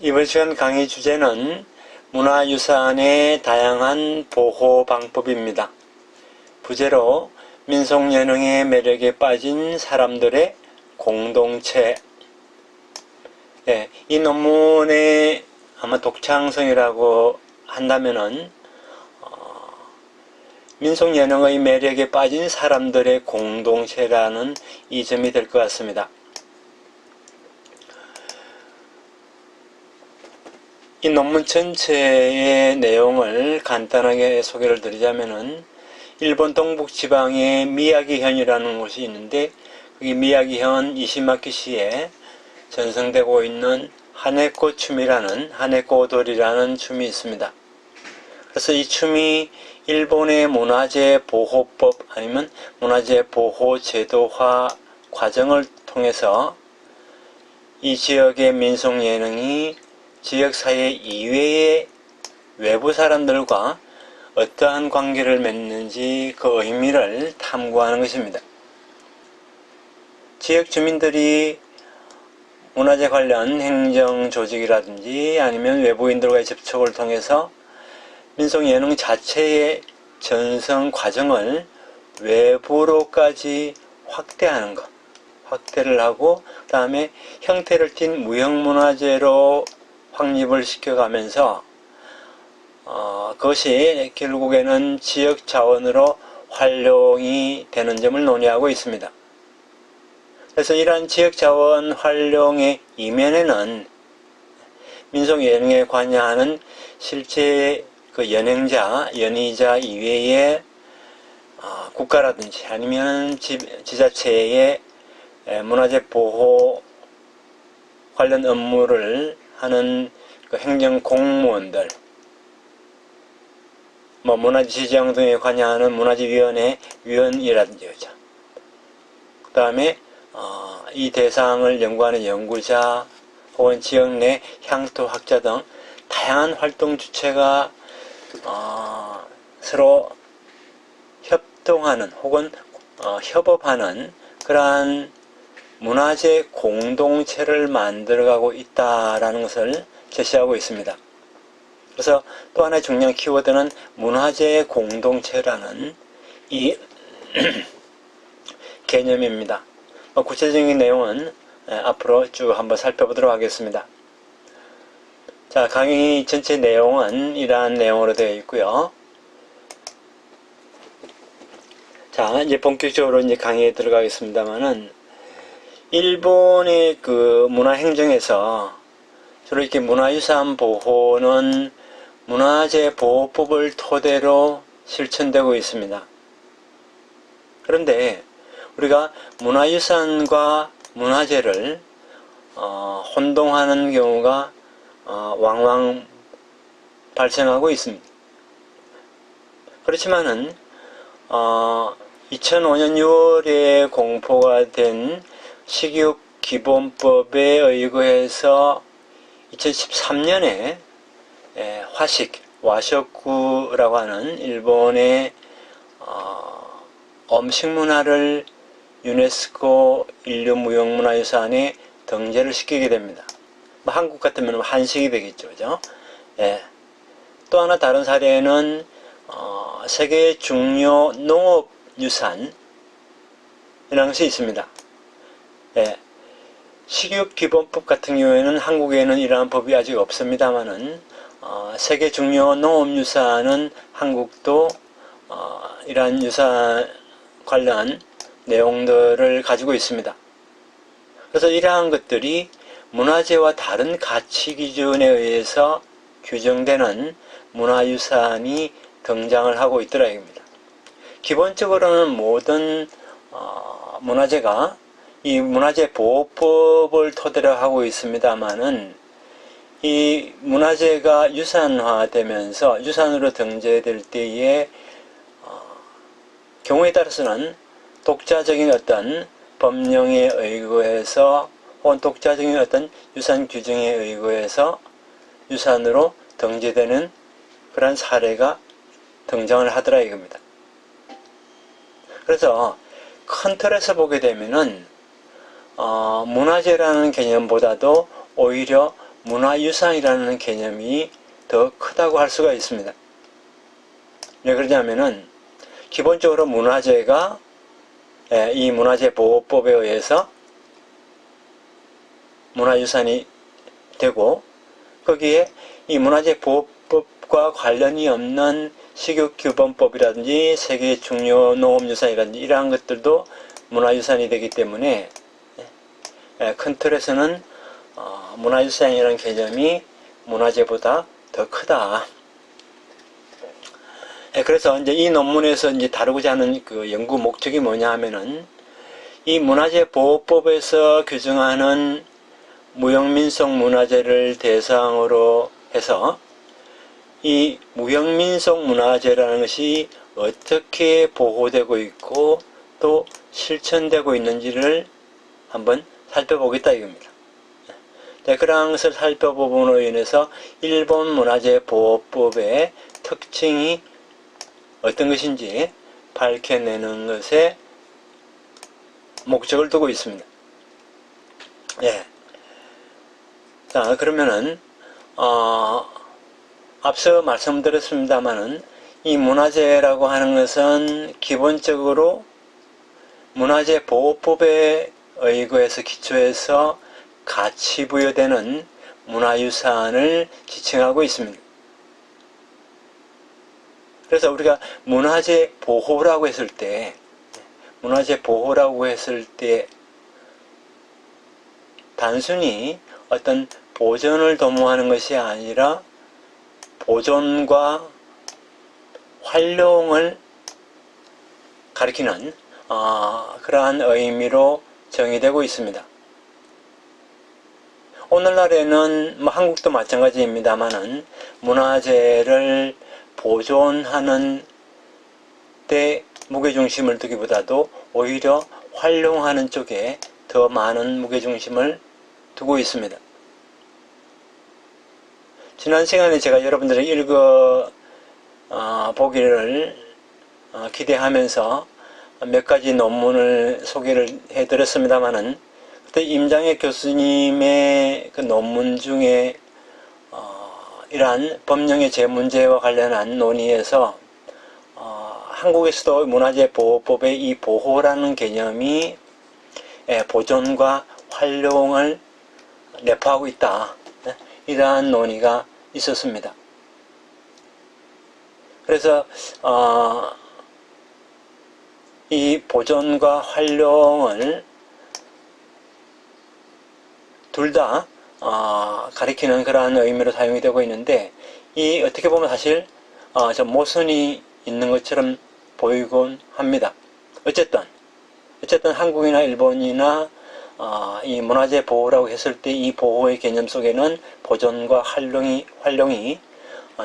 이번 시간 강의 주제는 문화유산의 다양한 보호 방법입니다. 부제로 민속예능의 매력에 빠진 사람들의 공동체. 이 논문의 아마 독창성이라고 한다면은 민속예능의 매력에 빠진 사람들의 공동체라는 이 점이 될 것 같습니다. 이 논문 전체의 내용을 간단하게 소개를 드리자면은 일본 동북지방에 미야기현이라는 곳이 있는데 거기 미야기현 이시마키시에 전승되고 있는 하네코 춤이라는 하네코 오도리라는 춤이 있습니다. 그래서 이 춤이 일본의 문화재 보호법 아니면 문화재 보호 제도화 과정을 통해서 이 지역의 민속 예능이 지역사회 이외의 외부 사람들과 어떠한 관계를 맺는지 그 의미를 탐구하는 것입니다. 지역 주민들이 문화재 관련 행정 조직이라든지 아니면 외부인들과의 접촉을 통해서 민속 예능 자체의 전성 과정을 외부로까지 확대하는 것, 확대를 하고 그 다음에 형태를 띈 무형문화재로 확립을 시켜가면서 그것이 결국에는 지역 자원으로 활용이 되는 점을 논의하고 있습니다. 그래서 이러한 지역 자원 활용의 이면에는 민속 예능에 관여하는 실제 그 연행자, 연의자 이외의 국가라든지 아니면 지자체의 문화재 보호 관련 업무를 하는 그 행정 공무원들, 문화재 지정 등에 관여하는 문화재위원회 위원이라든지, 그죠. 그 다음에, 이 대상을 연구하는 연구자, 혹은 지역 내 향토학자 등 다양한 활동 주체가, 서로 협동하는 혹은, 협업하는 그러한 문화재 공동체를 만들어가고 있다라는 것을 제시하고 있습니다. 그래서 또 하나의 중요한 키워드는 문화재 공동체라는 이 개념입니다. 구체적인 내용은 앞으로 쭉 한번 살펴보도록 하겠습니다. 자, 강의 전체 내용은 이러한 내용으로 되어 있고요. 자, 이제 본격적으로 이제 강의에 들어가겠습니다만은 일본의 그 문화행정에서 주로 이렇게 문화유산 보호는 문화재 보호법을 토대로 실천되고 있습니다. 그런데 우리가 문화유산과 문화재를 혼동하는 경우가 왕왕 발생하고 있습니다. 그렇지만은 2005년 6월에 공포가 된 식육기본법에 의거해서 2013년에 와쇼쿠라고 하는 일본의 음식문화를 유네스코 인류무형문화유산에 등재를 시키게 됩니다. 한국 같으면 한식이 되겠죠, 그죠? 또 하나 다른 사례는 세계 중요 농업유산이라는 것이 있습니다. 식육기본법 같은 경우에는 한국에는 이러한 법이 아직 없습니다만은 세계 중요 농업유산은 한국도 이러한 유산 관련 내용들을 가지고 있습니다. 그래서 이러한 것들이 문화재와 다른 가치 기준에 의해서 규정되는 문화유산이 등장을 하고 있더라 이겁니다. 기본적으로는 모든 문화재가 이 문화재 보호법을 토대로 하고 있습니다만은 이 문화재가 유산화되면서 유산으로 등재될 때에 경우에 따라서는 독자적인 어떤 법령에 의거해서 혹은 독자적인 어떤 유산 규정에 의거해서 유산으로 등재되는 그런 사례가 등장을 하더라 이겁니다. 그래서 큰 틀에서 보게 되면은 문화재라는 개념보다도 오히려 문화유산이라는 개념이 더 크다고 할 수가 있습니다. 왜 그러냐면은 기본적으로 문화재가 이 문화재보호법에 의해서 문화유산이 되고, 거기에 이 문화재보호법과 관련이 없는 식육규범법이라든지 세계 중요 농업유산이라든지 이러한 것들도 문화유산이 되기 때문에 큰 틀에서는 문화유산이라는 개념이 문화재보다 더 크다. 그래서 이제 이 논문에서 이제 다루고자 하는 그 연구 목적이 뭐냐 하면은 이 문화재보호법에서 규정하는 무형민속 문화재를 대상으로 해서 이 무형민속 문화재라는 것이 어떻게 보호되고 있고 또 실천되고 있는지를 한번 살펴보겠다 이겁니다. 그러한 것을 살펴보므로 인해서 일본 문화재보호법의 특징이 어떤 것인지 밝혀내는 것에 목적을 두고 있습니다. 자, 그러면은 앞서 말씀드렸습니다마는 이 문화재라고 하는 것은 기본적으로 문화재보호법에 의거해서 기초해서 가치 부여되는 문화유산을 지칭하고 있습니다. 그래서 우리가 문화재보호라고 했을 때 단순히 어떤 보존을 도모하는 것이 아니라 보존과 활용을 가리키는 그러한 의미로 정의되고 있습니다. 오늘날에는 한국도 마찬가지입니다만은 문화재를 보존하는 데 무게중심을 두기보다도 오히려 활용하는 쪽에 더 많은 무게중심을 두고 있습니다. 지난 시간에 제가 여러분들에게 보기를 기대하면서 몇 가지 논문을 소개를 해드렸습니다마는 그때 임장혁 교수님의 그 논문 중에 이러한 법령의 재문제와 관련한 논의에서 한국에서도 문화재보호법의 이 보호라는 개념이 보존과 활용을 내포하고 있다. 이러한 논의가 있었습니다. 그래서 이 보존과 활용을 둘 다 가리키는 그러한 의미로 사용이 되고 있는데, 이 어떻게 보면 사실 좀 모순이 있는 것처럼 보이곤 합니다. 어쨌든 한국이나 일본이나 이 문화재 보호라고 했을 때 이 보호의 개념 속에는 보존과 활용이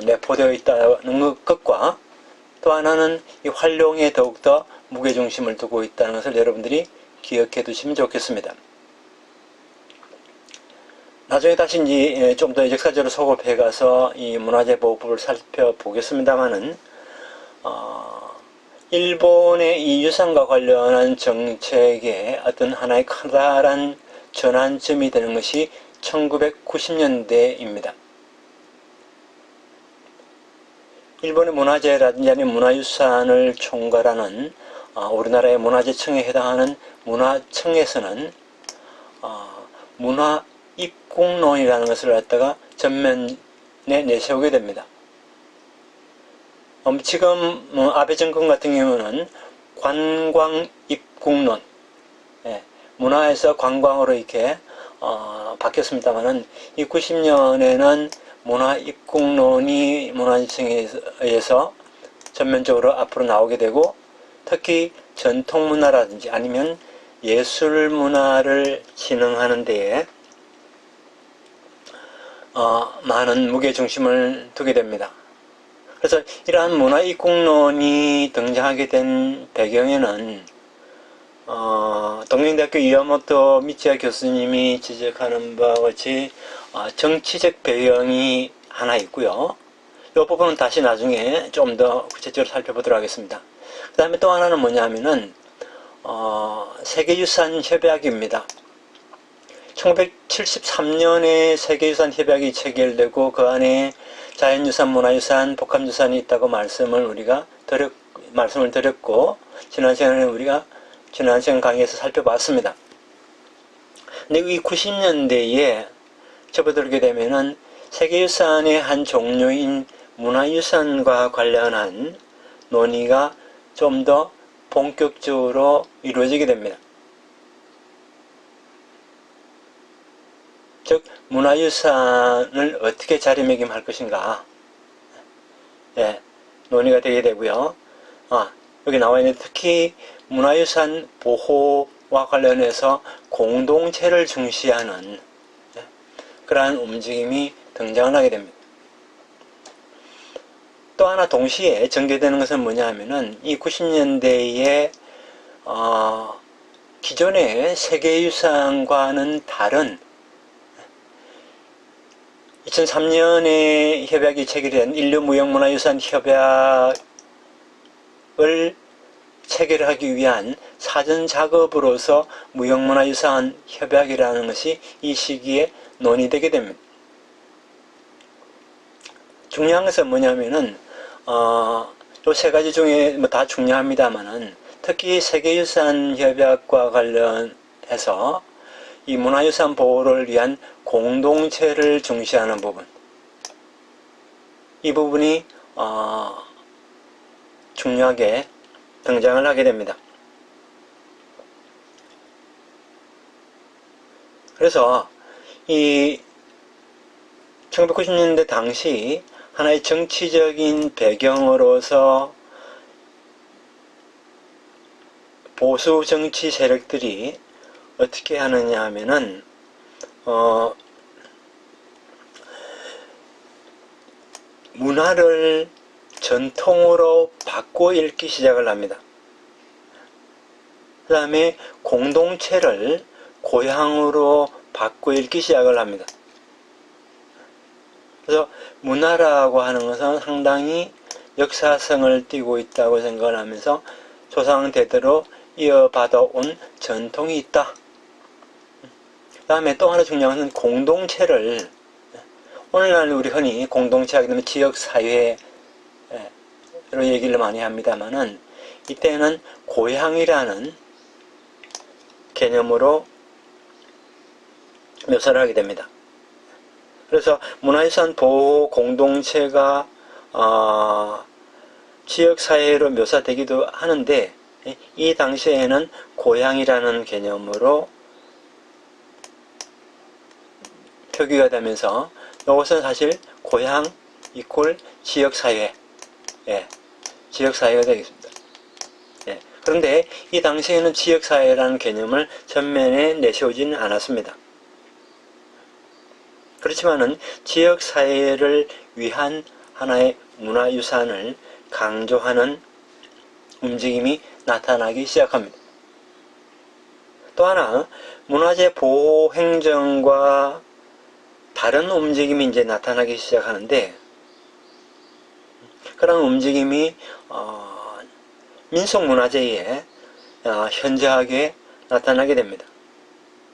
내포되어 있다는 것과, 또 하나는 이 활용에 더욱더 무게중심을 두고 있다는 것을 여러분들이 기억해 두시면 좋겠습니다. 나중에 다시 이제 좀 더 역사적으로 소급해 가서 이 문화재보호법을 살펴보겠습니다만은, 일본의 이 유산과 관련한 정책의 어떤 하나의 커다란 전환점이 되는 것이 1990년대입니다. 일본의 문화재라든지 아니면 문화유산을 총괄하는 우리나라의 문화재청에 해당하는 문화청에서는 문화입국론이라는 것을 갖다가 전면에 내세우게 됩니다. 지금 아베 정권 같은 경우는 관광입국론, 문화에서 관광으로 이렇게 바뀌었습니다만은 이 90년에는 문화입국론이 문화재청에 의해서 전면적으로 앞으로 나오게 되고, 특히 전통문화라든지 아니면 예술문화를 진흥하는 데에 많은 무게중심을 두게 됩니다. 그래서 이러한 문화입국론이 등장하게 된 배경에는 동명대학교 이와모토 미치야 교수님이 지적하는 바와 같이 정치적 배경이 하나 있고요. 이 부분은 다시 나중에 좀 더 구체적으로 살펴보도록 하겠습니다. 그 다음에 또 하나는 뭐냐 하면은 세계유산협약입니다. 1973년에 세계유산 협약이 체결되고 그 안에 자연유산, 문화유산, 복합유산이 있다고 말씀을 드렸고 지난 시간 강의에서 살펴봤습니다. 근데 이 90년대에 접어들게 되면은 세계유산의 한 종류인 문화유산과 관련한 논의가 좀 더 본격적으로 이루어지게 됩니다. 즉 문화유산을 어떻게 자리매김할 것인가 논의가 되게 되고요. 여기 나와 있는 특히 문화유산 보호와 관련해서 공동체를 중시하는 그러한 움직임이 등장을 하게 됩니다. 또 하나 동시에 전개되는 것은 뭐냐 하면은 이 90년대에 기존의 세계유산과는 다른 2003년에 협약이 체결된 인류무형문화유산 협약을 체결하기 위한 사전 작업으로서 무형문화유산 협약이라는 것이 이 시기에 논의되게 됩니다. 중요한 것은 뭐냐면은 요 세 가지 중에 뭐 다 중요합니다만은 특히 세계유산 협약과 관련해서 이 문화유산 보호를 위한 공동체를 중시하는 부분, 이 부분이 중요하게 등장을 하게 됩니다. 그래서 이 1990년대 당시 하나의 정치적인 배경으로서 보수 정치 세력들이 어떻게 하느냐 하면은 문화를 전통으로 바꿔 읽기 시작을 합니다. 그 다음에 공동체를 고향으로 바꿔 읽기 시작을 합니다. 그래서 문화라고 하는 것은 상당히 역사성을 띠고 있다고 생각을 하면서 조상대대로 이어받아온 전통이 있다. 그 다음에 또 하나 중요한 것은 공동체를, 오늘날 우리 흔히 공동체 하게 되면 지역사회로 얘기를 많이 합니다만은 이때는 고향이라는 개념으로 묘사를 하게 됩니다. 그래서 문화유산 보호 공동체가 지역사회로 묘사되기도 하는데 이 당시에는 고향이라는 개념으로 표기가 되면서 이것은 사실 고향 이퀄 지역사회, 지역사회가 되겠습니다. 그런데 이 당시에는 지역사회라는 개념을 전면에 내세우지는 않았습니다. 그렇지만은 지역사회를 위한 하나의 문화유산을 강조하는 움직임이 나타나기 시작합니다. 또 하나, 문화재 보호 행정과 다른 움직임이 이제 나타나기 시작하는데, 그런 움직임이 민속문화재에 현저하게 나타나게 됩니다.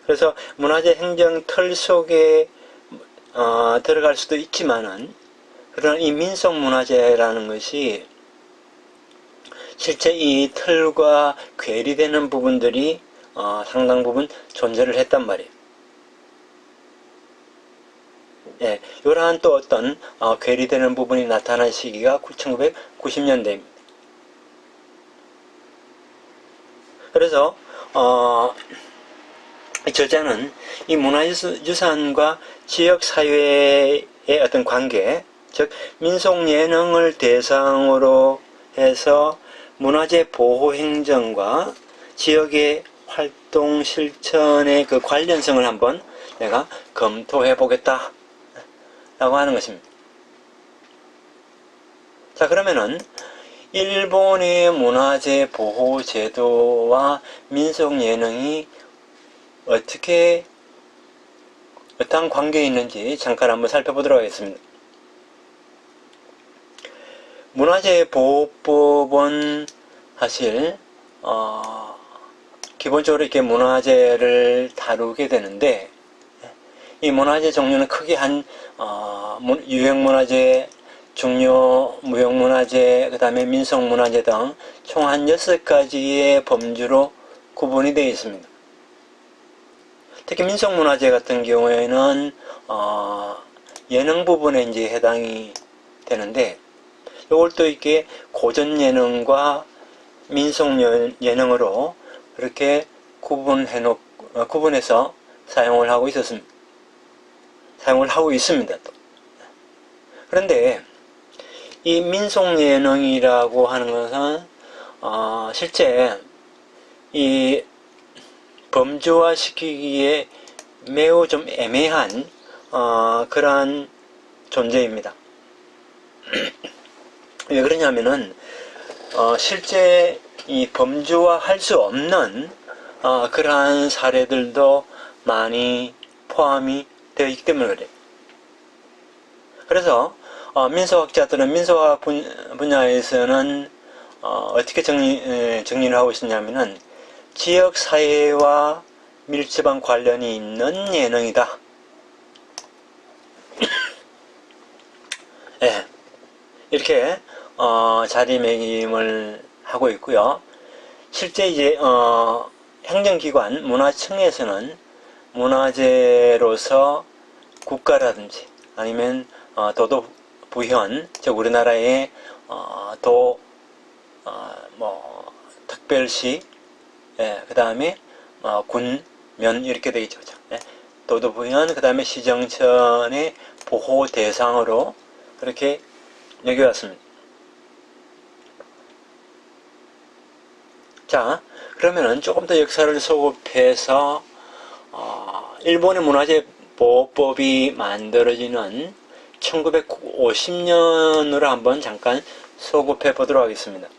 그래서 문화재 행정 틀 속에 들어갈 수도 있지만은, 그러나 이 민속문화재라는 것이 실제 이 틀과 괴리되는 부분들이 상당 부분 존재를 했단 말이에요. 이러한 또 어떤 괴리되는 부분이 나타난 시기가 1990년대입니다. 그래서 저자는 이 문화유산과 지역사회의 어떤 관계, 즉 민속예능을 대상으로 해서 문화재 보호 행정과 지역의 활동 실천의 그 관련성을 한번 내가 검토해 보겠다 라고 하는 것입니다. 자, 그러면은 일본의 문화재 보호 제도와 민속예능이 어떠한 관계에 있는지 잠깐 한번 살펴보도록 하겠습니다. 문화재 보호법은 사실 기본적으로 이렇게 문화재를 다루게 되는데 이 문화재 종류는 크게 유형문화재, 중요 무형문화재, 그 다음에 민속문화재 등 총 한 6가지의 범주로 구분이 되어 있습니다. 특히 민속문화재 같은 경우에는 예능 부분에 이제 해당이 되는데, 이걸 또 이렇게 고전 예능과 민속 예능으로 이렇게 구분해서 사용을 하고 있습니다. 또. 그런데 이 민속 예능이라고 하는 것은 실제 이 범주화시키기에 매우 좀 애매한 그러한 존재입니다. 왜 그러냐면은 실제 이 범주화할 수 없는 그러한 사례들도 많이 포함이 되어 있기 때문에 그래요. 그래서 민속학자들은 민속학 분야에서는 어떻게 정리를 하고 있었냐면은 지역 사회와 밀접한 관련이 있는 예능이다. 네, 이렇게 자리매김을 하고 있고요. 실제 이제 행정기관, 문화청에서는 문화재로서 국가라든지 아니면 도도부현, 즉 우리나라의 특별시, 그 다음에 군, 면 이렇게 되겠죠. 예, 도도부현, 그 다음에 시정천의 보호 대상으로 그렇게 여겨왔습니다. 자, 그러면은 조금 더 역사를 소급해서 일본의 문화재 보호법이 만들어지는 1950년으로 한번 잠깐 소급해 보도록 하겠습니다.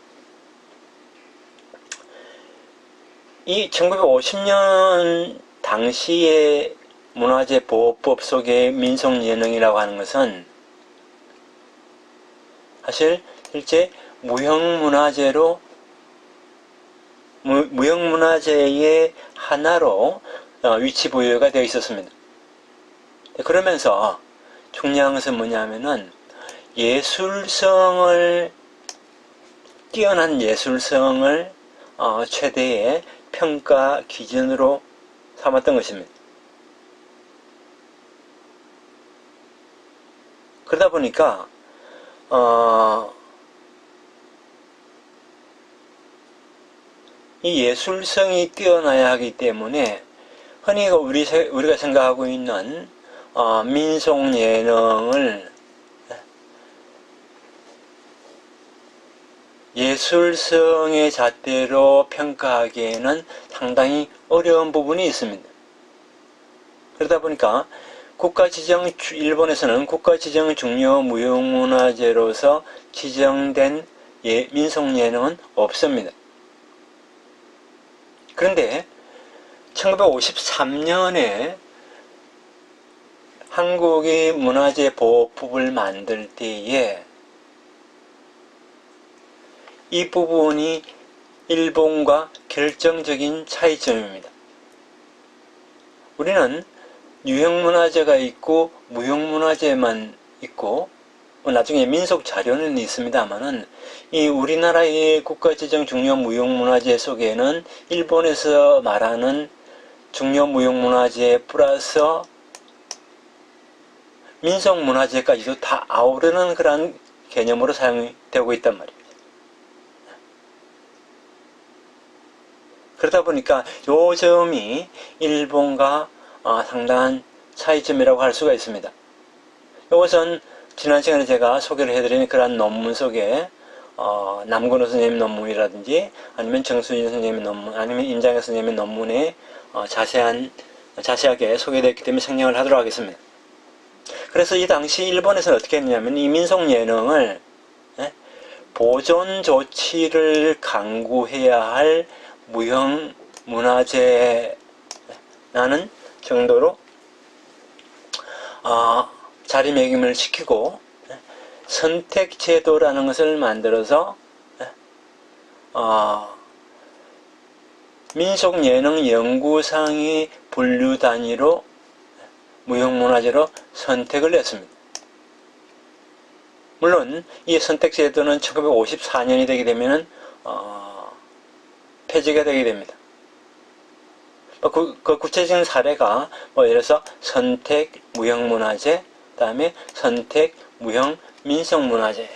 이 1950년 당시의 문화재 보호법 속의 민속예능이라고 하는 것은 사실 실제 무형문화재의 하나로 위치 부여가 되어 있었습니다. 그러면서 중요한 것은 뭐냐면은 뛰어난 예술성을 최대의 평가 기준으로 삼았던 것입니다. 그러다 보니까 이 예술성이 뛰어나야 하기 때문에 흔히 우리가 생각하고 있는 민속 예능을 예술성의 잣대로 평가하기에는 상당히 어려운 부분이 있습니다. 그러다 보니까 일본에서는 국가지정 중요 무형문화재로서 지정된 민속 예능은 없습니다. 그런데 1953년에 한국이 문화재 보호법을 만들 때에 이 부분이 일본과 결정적인 차이점입니다. 우리는 유형문화재가 있고 무형문화재만 있고 나중에 민속 자료는 있습니다만은 이 우리나라의 국가지정 중요 무형문화재 속에는 일본에서 말하는 중요 무형문화재 플러스 민속문화재까지도 다 아우르는 그런 개념으로 사용되고 있단 말이에요. 그러다 보니까 요 점이 일본과 상당한 차이점이라고 할 수가 있습니다. 이것은 지난 시간에 제가 소개를 해드린 그런 논문 속에 남근호 선생님 논문이라든지 아니면 정수진 선생님의 논문 아니면 임장혁 선생님의 논문에 자세하게 소개되었기 때문에 생략을 하도록 하겠습니다. 그래서 이 당시 일본에서는 어떻게 했냐면 이 민속 예능을 보존 조치를 강구해야 할 무형 문화재라는 정도로 자리매김을 시키고 선택제도라는 것을 만들어서 민속예능 연구상의 분류 단위로 무형문화재로 선택을 했습니다. 물론 이 선택제도는 1954년이 되게 되면은 폐지가 되게 됩니다. 그 구체적인 사례가 예를 들어서 선택 무형문화재, 그 다음에 선택 무형 민속문화재.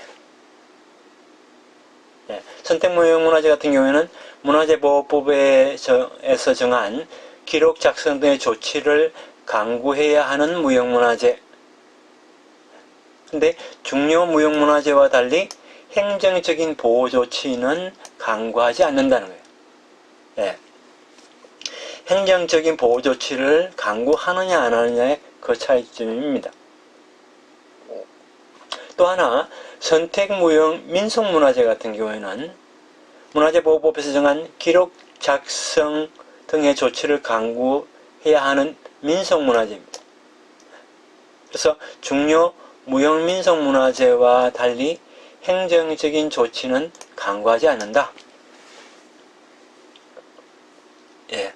선택 무형문화재 같은 경우에는 문화재보호법에서 정한 기록 작성 등의 조치를 강구해야 하는 무형문화재. 근데 중요 무형문화재와 달리 행정적인 보호 조치는 강구하지 않는다는 거예요. 예. 행정적인 보호 조치를 강구하느냐 안 하느냐의 그 차이점입니다. 또 하나, 선택 무형 민속문화재 같은 경우에는 문화재보호법에서 정한 기록 작성 등의 조치를 강구해야 하는 민속문화재입니다. 그래서 중요 무형 민속문화재와 달리 행정적인 조치는 강구하지 않는다. 예.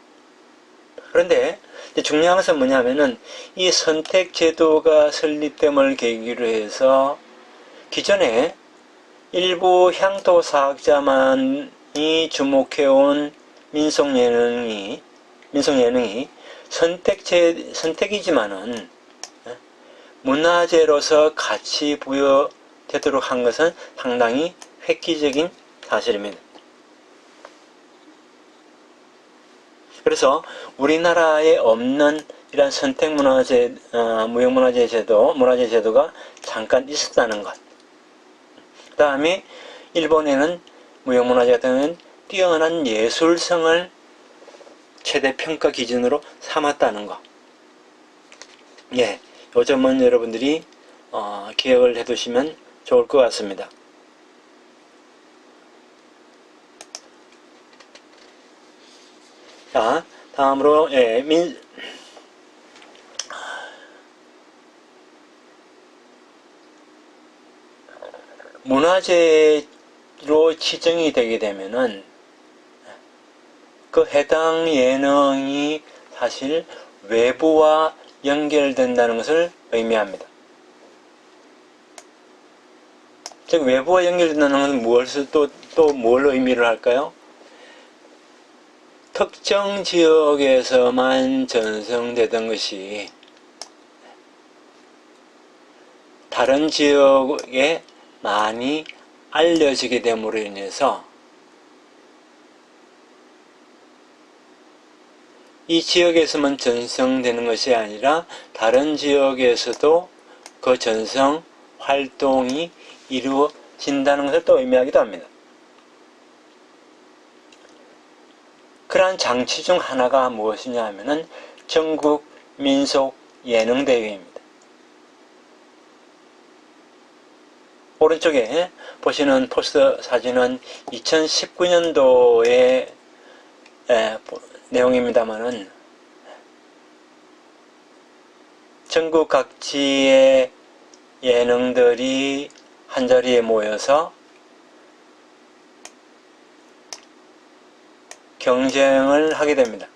그런데 중요한 것은 뭐냐면은 이 선택제도가 설립됨을 계기로 해서 기존에 일부 향토사학자만이 주목해온 민속예능이 선택이지만은 문화재로서 가치 부여되도록 한 것은 상당히 획기적인 사실입니다. 그래서 우리나라에 없는 이런 선택문화재, 무형문화재 제도가 잠깐 있었다는 것. 그 다음에 일본에는 무형문화재 같은 경우는 뛰어난 예술성을 최대 평가 기준으로 삼았다는 것. 예, 요 점은 여러분들이 기억을 해두시면 좋을 것 같습니다. 자, 다음으로 문화재로 지정이 되게 되면은 그 해당 예능이 사실 외부와 연결된다는 것을 의미합니다. 즉 외부와 연결된다는 것은 또 뭘 의미를 할까요? 특정 지역에서만 전성되던 것이 다른 지역에 많이 알려지게 됨으로 인해서 이 지역에서만 전성되는 것이 아니라 다른 지역에서도 그 전성 활동이 이루어진다는 것을 또 의미하기도 합니다. 그러한 장치 중 하나가 무엇이냐 하면은 전국 민속 예능대회입니다. 오른쪽에 보시는 포스터 사진은 2019년도의 내용입니다만은 전국 각지의 예능들이 한자리에 모여서 경쟁을 하게 됩니다.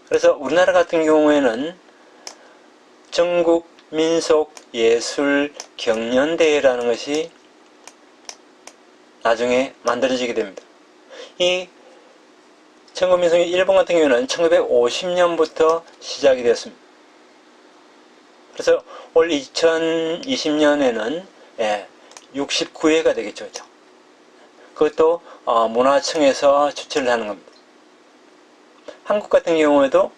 그래서 우리나라 같은 경우에는 전국 민속 예술 경연대회라는 것이 나중에 만들어지게 됩니다. 이 전국 민속 일본 같은 경우에는 1950년부터 시작이 되었습니다. 그래서 올 2020년에는 69회가 되겠죠. 그것도 문화청에서 주최를 하는 겁니다. 한국 같은 경우에도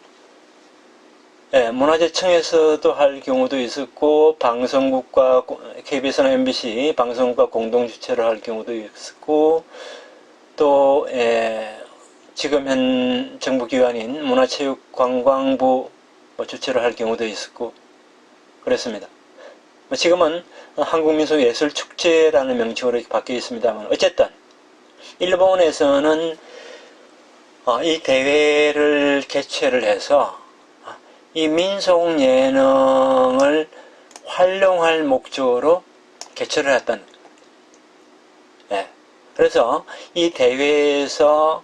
문화재청에서도 할 경우도 있었고 방송국과 KBS나 MBC 방송국과 공동 주최를 할 경우도 있었고 또 지금 현 정부기관인 문화체육관광부 주최를 할 경우도 있었고 그랬습니다. 지금은 한국민속예술축제라는 명칭으로 바뀌어 있습니다만 어쨌든 일본에서는 이 대회를 개최를 해서 이 민속 예능을 활용할 목적으로 개최를 했다는 거예요. 그래서 이 대회에서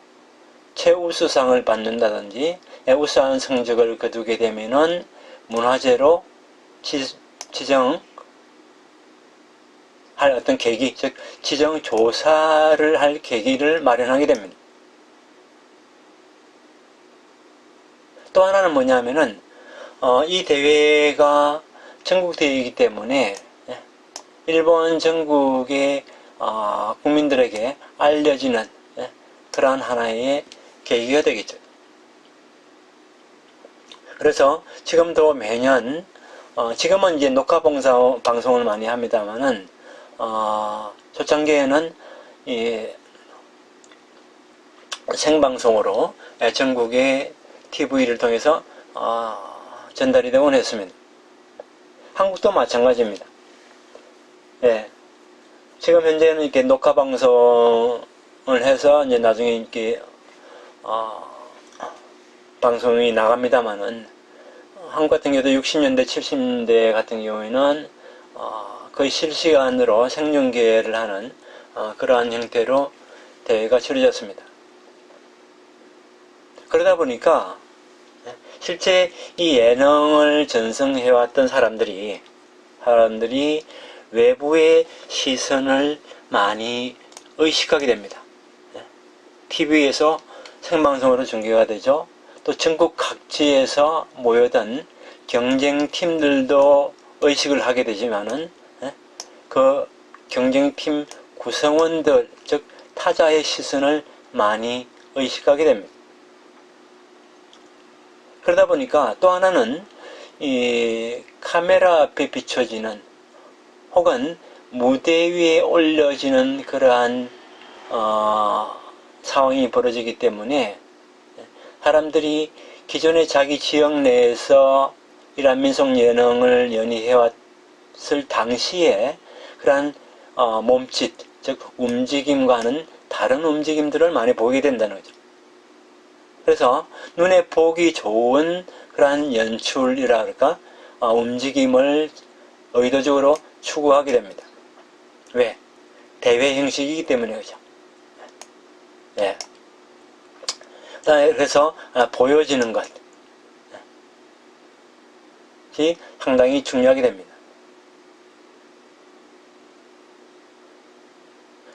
최우수상을 받는다든지 우수한 성적을 거두게 되면은 문화재로 지정할 어떤 계기, 즉 지정 조사를 할 계기를 마련하게 됩니다. 또 하나는 뭐냐면은 이 대회가 전국 대회이기 때문에 일본 전국의 국민들에게 알려지는 그러한 하나의 계기가 되겠죠. 그래서 지금도 매년 지금은 이제 녹화 방송을 많이 합니다만은 초창기에는 이 생방송으로 전국의 TV를 통해서 전달이 되곤 했습니다. 한국도 마찬가지입니다. 예. 지금 현재는 이렇게 녹화 방송을 해서 이제 나중에 이렇게 방송이 나갑니다만은 한국 같은 경우도 60년대, 70년대 같은 경우에는 거의 실시간으로 생중계를 하는 그러한 형태로 대회가 치러졌습니다. 그러다 보니까 실제 이 예능을 전승해왔던 사람들이 외부의 시선을 많이 의식하게 됩니다. TV에서 생방송으로 중계가 되죠. 또 전국 각지에서 모여든 경쟁팀들도 의식을 하게 되지만은 그 경쟁팀 구성원들, 즉 타자의 시선을 많이 의식하게 됩니다. 그러다 보니까 또 하나는 이 카메라 앞에 비춰지는 혹은 무대 위에 올려지는 그러한 상황이 벌어지기 때문에 사람들이 기존에 자기 지역 내에서 이러한 민속 예능을 연희해왔을 당시에 그러한 몸짓, 즉 움직임과는 다른 움직임들을 많이 보게 된다는 거죠. 그래서 눈에 보기 좋은 그러한 연출이라 할까, 움직임을 의도적으로 추구하게 됩니다. 왜? 대회 형식이기 때문에 그죠. 예. 그래서 보여지는 것이 상당히 중요하게 됩니다.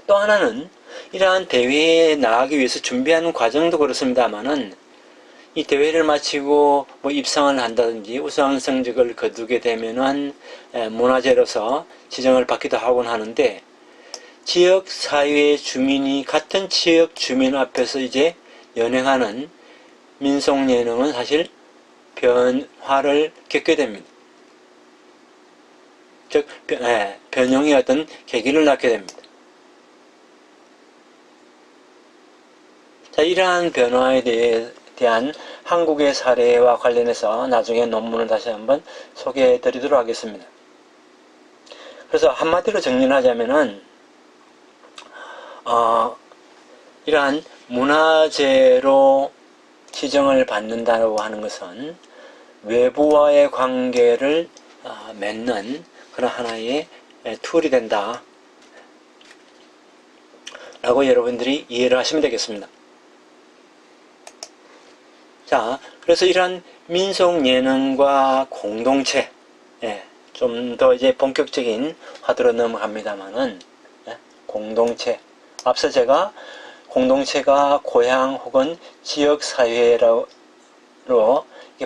또 하나는 이러한 대회에 나가기 위해서 준비하는 과정도 그렇습니다만은 이 대회를 마치고 뭐 입상을 한다든지 우수한 성적을 거두게 되면은 문화재로서 지정을 받기도 하곤 하는데, 지역 사회 주민이 같은 지역 주민 앞에서 이제 연행하는 민속 예능은 사실 변화를 겪게 됩니다. 즉 변형의 어떤 계기를 낳게 됩니다. 자, 이러한 변화에 대한 한국의 사례와 관련해서 나중에 논문을 다시 한번 소개해 드리도록 하겠습니다. 그래서 한마디로 정리를 하자면은 이러한 문화재로 지정을 받는다고 하는 것은 외부와의 관계를 맺는 그런 하나의 툴이 된다 라고 여러분들이 이해를 하시면 되겠습니다. 자, 그래서 이러한 민속 예능과 공동체, 좀 더 이제 본격적인 화두로 넘어갑니다만은, 공동체. 앞서 제가 공동체가 고향 혹은 지역 사회로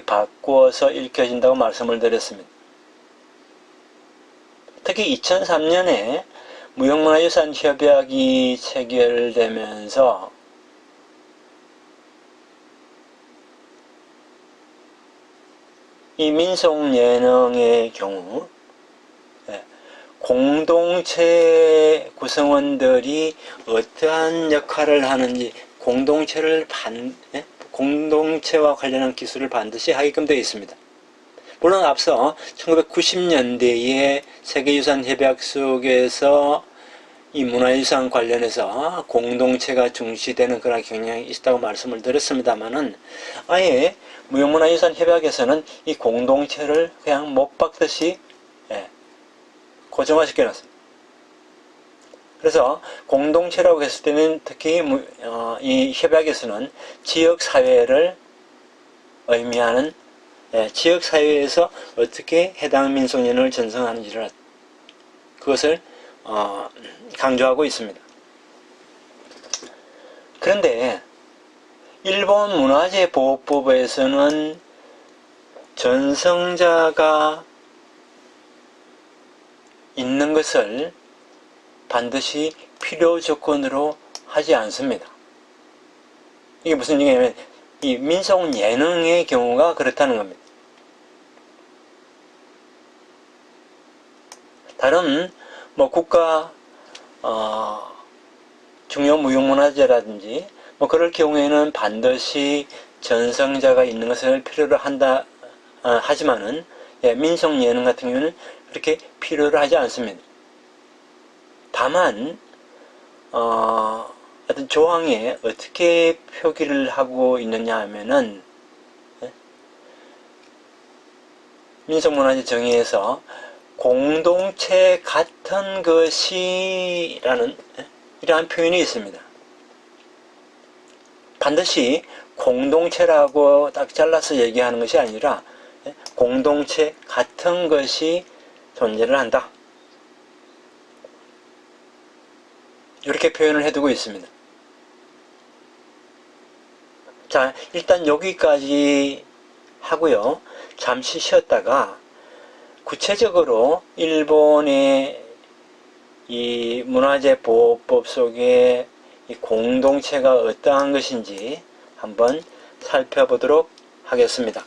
바꾸어서 읽혀진다고 말씀을 드렸습니다. 특히 2003년에 무형문화유산 협약이 체결되면서 이 민속 예능의 경우 공동체 구성원들이 어떠한 역할을 하는지 공동체와 관련한 기술을 반드시 하게끔 되어 있습니다. 물론 앞서 1990년대에 세계유산협약 속에서 이 문화유산 관련해서 공동체가 중시되는 그런 경향이 있다고 말씀을 드렸습니다만은, 아예 무형문화유산 협약에서는 이 공동체를 그냥 못 박듯이 고정화시켜 놨습니다. 그래서 공동체라고 했을 때는 특히 이 협약에서는 지역사회를 의미하는 지역사회에서 어떻게 해당 민속예능을 전승하는지를 그것을 강조하고 있습니다. 그런데 일본 문화재보호법에서는 전승자가 있는 것을 반드시 필요 조건으로 하지 않습니다. 이게 무슨 얘기냐면 이 민속 예능의 경우가 그렇다는 겁니다. 다른 뭐 국가 중요 무형문화재라든지 뭐 그럴 경우에는 반드시 전승자가 있는 것을 필요로 한다 하지만은 민속 예능 같은 경우는 그렇게 필요로 하지 않습니다. 다만 어떤 조항에 어떻게 표기를 하고 있느냐 하면은 민속문화재 정의에서 공동체 같은 것이라는 이러한 표현이 있습니다. 반드시 공동체라고 딱 잘라서 얘기하는 것이 아니라 공동체 같은 것이 존재를 한다. 이렇게 표현을 해두고 있습니다. 자, 일단 여기까지 하고요. 잠시 쉬었다가 구체적으로 일본의 이 문화재보호법 속에 이 공동체가 어떠한 것인지 한번 살펴보도록 하겠습니다.